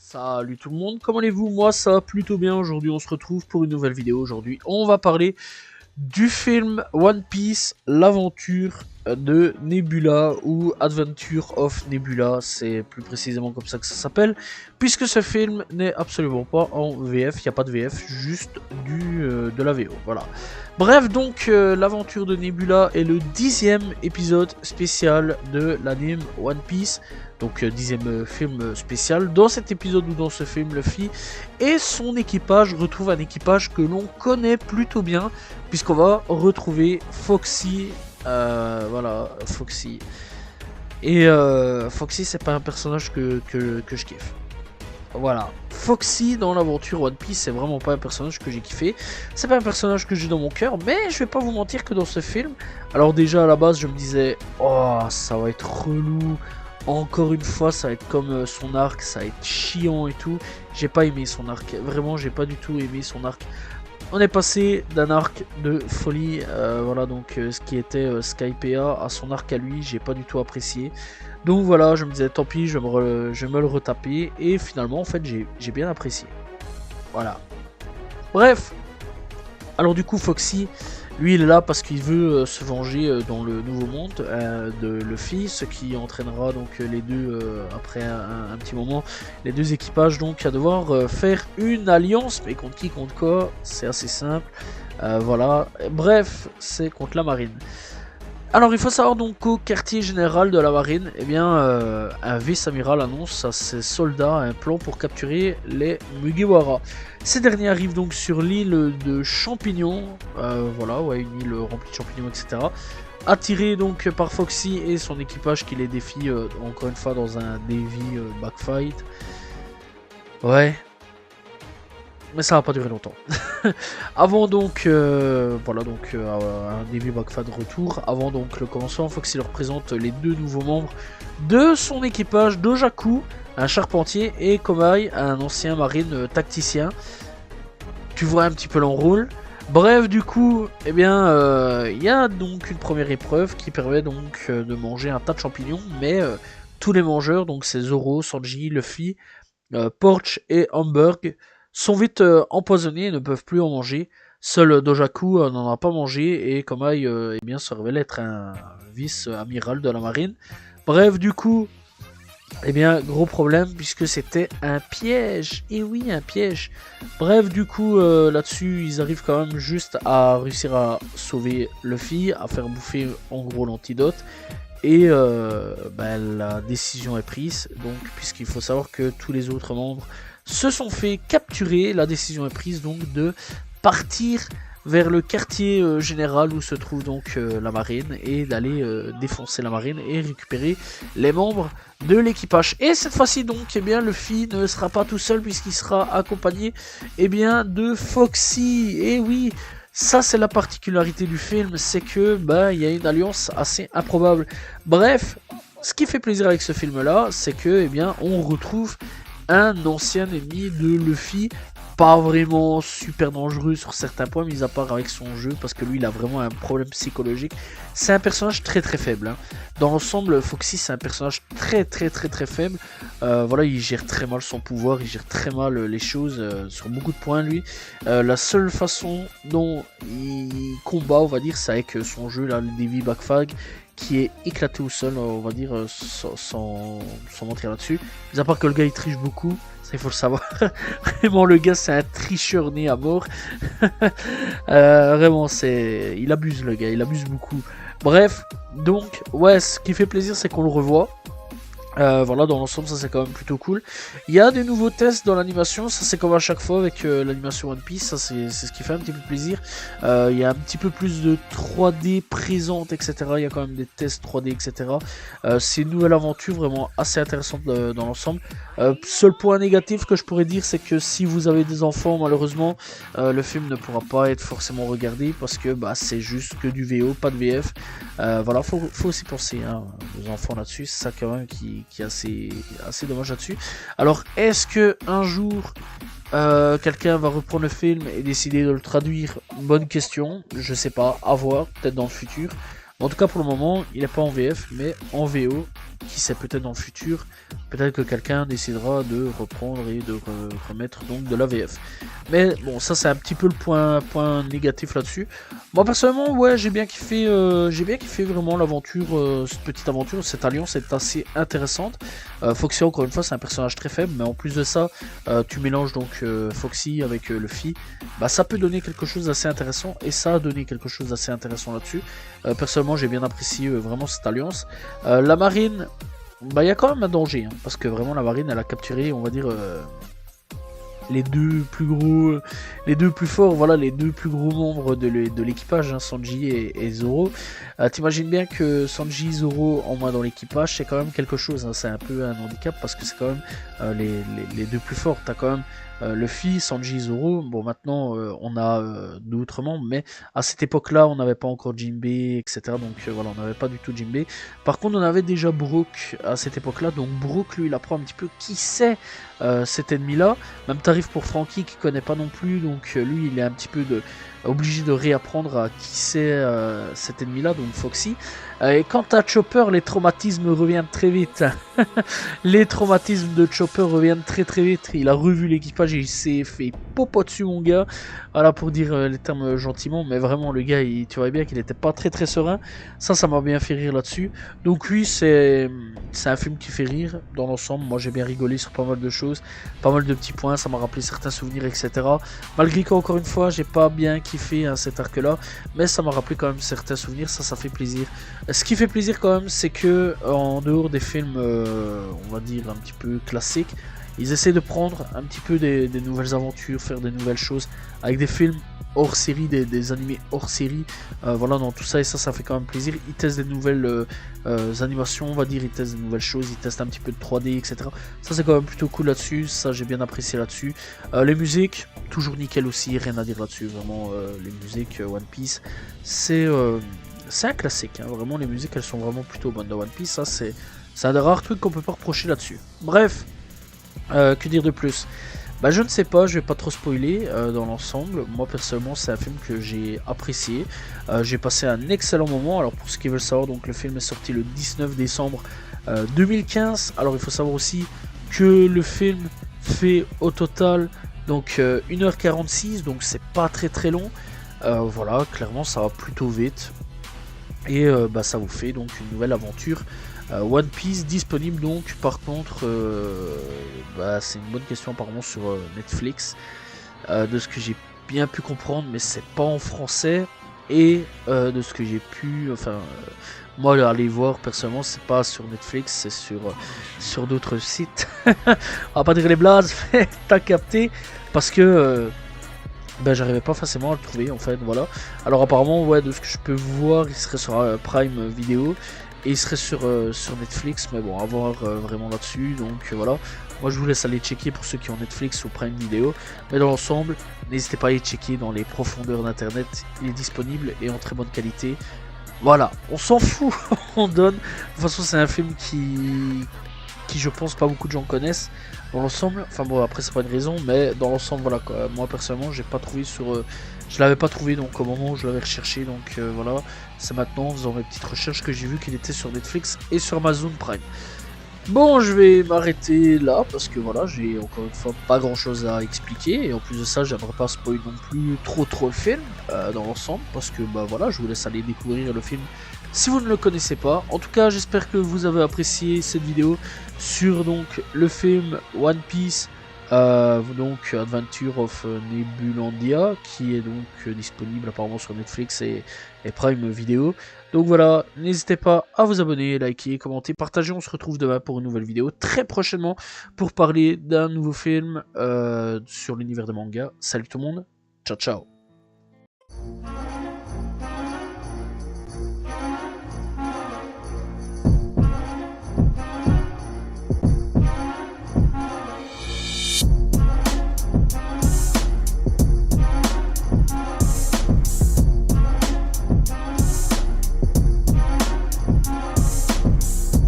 Salut tout le monde, comment allez-vous? Moi ça va plutôt bien, aujourd'hui on se retrouve pour une nouvelle vidéo. Aujourd'hui on va parler du film One Piece, l'aventure de Nebula ou Adventure of Nebula, c'est plus précisément comme ça que ça s'appelle, puisque ce film n'est absolument pas en VF, il n'y a pas de VF, juste de la VO, voilà. Bref, donc l'aventure de Nebula est le 10e épisode spécial de l'anime One Piece. Donc 10e film spécial. Dans cet épisode ou dans ce film, Luffy et son équipage retrouvent un équipage que l'on connaît plutôt bien, puisqu'on va retrouver Foxy. Voilà, Foxy. Et Foxy, c'est pas un personnage que je kiffe. Voilà, Foxy dans l'aventure One Piece, c'est vraiment pas un personnage que j'ai kiffé. C'est pas un personnage que j'ai dans mon cœur, mais je vais pas vous mentir que dans ce film, alors déjà à la base, je me disais, oh, ça va être relou. Encore une fois, ça va être comme son arc, ça va être chiant et tout. J'ai pas aimé son arc, vraiment, j'ai pas du tout aimé son arc. On est passé d'un arc de folie, voilà, donc ce qui était Skypea à son arc à lui, j'ai pas du tout apprécié. Donc voilà, je me disais tant pis, je vais me le retaper, et finalement, en fait, j'ai bien apprécié. Voilà. Bref, alors du coup, Foxy, lui, il est là parce qu'il veut se venger dans le nouveau monde de Luffy, ce qui entraînera donc les deux, après un petit moment, les deux équipages donc à devoir faire une alliance, mais contre qui, contre quoi, c'est assez simple, voilà, bref, c'est contre la marine. Alors il faut savoir donc qu'au quartier général de la marine, eh bien, un vice-amiral annonce à ses soldats un plan pour capturer les Mugiwara. Ces derniers arrivent donc sur l'île de champignons, voilà, ouais, une île remplie de champignons, etc. Attirés donc par Foxy et son équipage qui les défie encore une fois dans un Navy backfight. Ouais, mais ça va pas durer longtemps. Avant donc, voilà donc un début backfight de retour. Avant donc le commencement, Foxy leur présente les deux nouveaux membres de son équipage, Dojaku, un charpentier, et Komai, un ancien marine tacticien. Tu vois un petit peu l'enrôle. Bref, du coup, eh bien, il y a donc une première épreuve qui permet donc de manger un tas de champignons, mais tous les mangeurs, donc c'est Zoro, Sanji, Luffy, Porch et Hamburg, sont vite empoisonnés et ne peuvent plus en manger. Seul Dojaku n'en a pas mangé et Komai eh bien, se révèle être un vice-amiral de la marine. Bref, du coup, eh bien, gros problème puisque c'était un piège. Et oui, un piège. Bref, du coup, là-dessus, ils arrivent quand même juste à réussir à sauver Luffy, à faire bouffer en gros l'antidote. Et la décision est prise, donc puisqu'il faut savoir que tous les autres membres se sont fait capturer, la décision est prise donc de partir vers le quartier général où se trouve donc la marine et d'aller défoncer la marine et récupérer les membres de l'équipage. Et cette fois-ci donc, eh bien, Luffy ne sera pas tout seul puisqu'il sera accompagné eh bien, de Foxy. Et oui, ça c'est la particularité du film, c'est que il y a une alliance assez improbable. Bref, ce qui fait plaisir avec ce film là, c'est que eh bien on retrouve un ancien ennemi de Luffy, pas vraiment super dangereux sur certains points, mis à part avec son jeu, parce que lui il a vraiment un problème psychologique. C'est un personnage très très faible, hein. Dans l'ensemble, Foxy c'est un personnage très faible. Voilà, il gère très mal son pouvoir, il gère très mal les choses sur beaucoup de points lui. La seule façon dont il combat, on va dire, c'est avec son jeu là, le Navy Backfight, qui est éclaté au sol, on va dire, sans mentir là-dessus. Mais à part que le gars il triche beaucoup, ça il faut le savoir. Vraiment, le gars c'est un tricheur né à mort. Vraiment, il abuse le gars, il abuse beaucoup. Bref, donc, ouais, ce qui fait plaisir c'est qu'on le revoit. Voilà, dans l'ensemble, ça c'est quand même plutôt cool. Il y a des nouveaux tests dans l'animation, ça c'est comme à chaque fois avec l'animation One Piece, ça c'est ce qui fait un petit peu plaisir. Il y a un petit peu plus de 3D présente, etc. Il y a quand même des tests 3D, etc. C'est une nouvelle aventure vraiment assez intéressante dans l'ensemble. Seul point négatif que je pourrais dire, c'est que si vous avez des enfants, malheureusement, le film ne pourra pas être forcément regardé parce que c'est juste que du VO, pas de VF. Voilà, faut aussi penser aux enfants là-dessus, c'est ça quand même qui est assez dommage là-dessus. Alors, est-ce que un jour quelqu'un va reprendre le film et décider de le traduire? Bonne question, je sais pas, à voir, peut-être dans le futur. En tout cas pour le moment il n'est pas en VF mais en VO. Qui sait, peut-être dans le futur, peut-être que quelqu'un décidera de reprendre et de remettre donc de la VF. Mais bon, ça c'est un petit peu le point négatif là-dessus. Moi personnellement, ouais, j'ai bien kiffé vraiment l'aventure, cette petite aventure, cette alliance est assez intéressante. Foxy, encore une fois, c'est un personnage très faible, mais en plus de ça, tu mélanges donc Foxy avec Luffy, bah ça peut donner quelque chose d'assez intéressant, et ça a donné quelque chose d'assez intéressant là-dessus. Personnellement, j'ai bien apprécié vraiment cette alliance. La marine, bah il y a quand même un danger, hein, parce que vraiment la marine, elle a capturé, on va dire, les deux plus gros, les deux plus forts, voilà, les deux plus gros membres de l'équipage, hein, Sanji et Zoro. T'imagines bien que Sanji, Zoro en moins dans l'équipage, c'est quand même quelque chose, hein, c'est un peu un handicap parce que c'est quand même les deux plus forts. T'as quand même Luffy, Sanji, Zoro. Bon, maintenant on a d'autres membres, mais à cette époque-là, on n'avait pas encore Jinbei, etc. Donc voilà, on n'avait pas du tout Jinbei. Par contre, on avait déjà Brook à cette époque-là, donc Brook, lui, il apprend un petit peu qui c'est cet ennemi-là. Même tarif pour Franky qui connaît pas non plus, donc lui il est un petit peu obligé de réapprendre à qui c'est cet ennemi-là, donc Foxy. Et quant à Chopper, les traumatismes reviennent très vite. Les traumatismes de Chopper reviennent très très vite. Il a revu l'équipage et il s'est fait popo dessus, mon gars. Voilà, pour dire les termes gentiment, mais vraiment le gars, tu vois bien qu'il était pas très très serein. Ça m'a bien fait rire là-dessus. Donc oui, c'est un film qui fait rire dans l'ensemble. Moi j'ai bien rigolé sur pas mal de choses, pas mal de petits points, ça m'a rappelé certains souvenirs, etc. Malgré qu'encore une fois, j'ai pas bien kiffé hein, cet arc-là, mais ça m'a rappelé quand même certains souvenirs, ça fait plaisir. Ce qui fait plaisir quand même, c'est que en dehors des films, on va dire un petit peu classiques, ils essaient de prendre un petit peu des nouvelles aventures, faire des nouvelles choses avec des films hors série, des animés hors série, voilà, dans tout ça, et ça fait quand même plaisir. Ils testent des nouvelles animations, on va dire, ils testent des nouvelles choses, ils testent un petit peu de 3D, etc. Ça c'est quand même plutôt cool là-dessus, ça j'ai bien apprécié là-dessus. Les musiques, toujours nickel aussi, rien à dire là-dessus, vraiment, les musiques One Piece, c'est un classique, hein, vraiment les musiques elles sont vraiment plutôt bonnes dans One Piece, ça c'est un des rares trucs qu'on peut pas reprocher là-dessus. Bref, que dire de plus? Bah je ne sais pas, je vais pas trop spoiler dans l'ensemble. Moi personnellement c'est un film que j'ai apprécié. J'ai passé un excellent moment. Alors pour ceux qui veulent savoir, donc le film est sorti le 19 décembre 2015. Alors il faut savoir aussi que le film fait au total donc 1h46, donc c'est pas très très long. Voilà, clairement ça va plutôt vite. Et bah, ça vous fait donc une nouvelle aventure One Piece disponible donc. Par contre bah, c'est une bonne question apparemment sur Netflix, de ce que j'ai bien pu comprendre, mais c'est pas en français. Et de ce que j'ai pu, enfin moi aller voir personnellement, c'est pas sur Netflix, c'est sur d'autres sites. On va pas dire les blazes, mais t'as capté, parce que ben j'arrivais pas facilement à le trouver en fait, voilà. Alors apparemment, ouais, de ce que je peux voir, il serait sur Prime Vidéo et il serait sur Netflix, mais bon, à voir vraiment là-dessus, donc voilà. Moi je vous laisse aller checker pour ceux qui ont Netflix ou Prime Vidéo, mais dans l'ensemble, n'hésitez pas à aller checker dans les profondeurs d'internet, il est disponible et en très bonne qualité. Voilà, on s'en fout, on donne. De toute façon, c'est un film qui je pense pas beaucoup de gens connaissent dans l'ensemble. Enfin bon, après c'est pas une raison, mais dans l'ensemble voilà quoi. Moi personnellement j'ai pas trouvé je l'avais pas trouvé donc au moment où je l'avais recherché, donc voilà. C'est maintenant en faisant mes petites recherches que j'ai vu qu'il était sur Netflix et sur Amazon Prime. Bon, je vais m'arrêter là parce que voilà, j'ai encore une fois pas grand chose à expliquer, et en plus de ça j'aimerais pas spoiler non plus trop le film dans l'ensemble, parce que bah voilà, je vous laisse aller découvrir le film si vous ne le connaissez pas. En tout cas, j'espère que vous avez apprécié cette vidéo sur donc le film One Piece, donc Adventure of Nebulandia, qui est donc disponible apparemment sur Netflix et Prime Video. Donc voilà, n'hésitez pas à vous abonner, liker, commenter, partager. On se retrouve demain pour une nouvelle vidéo très prochainement pour parler d'un nouveau film sur l'univers des mangas. Salut tout le monde, ciao ciao.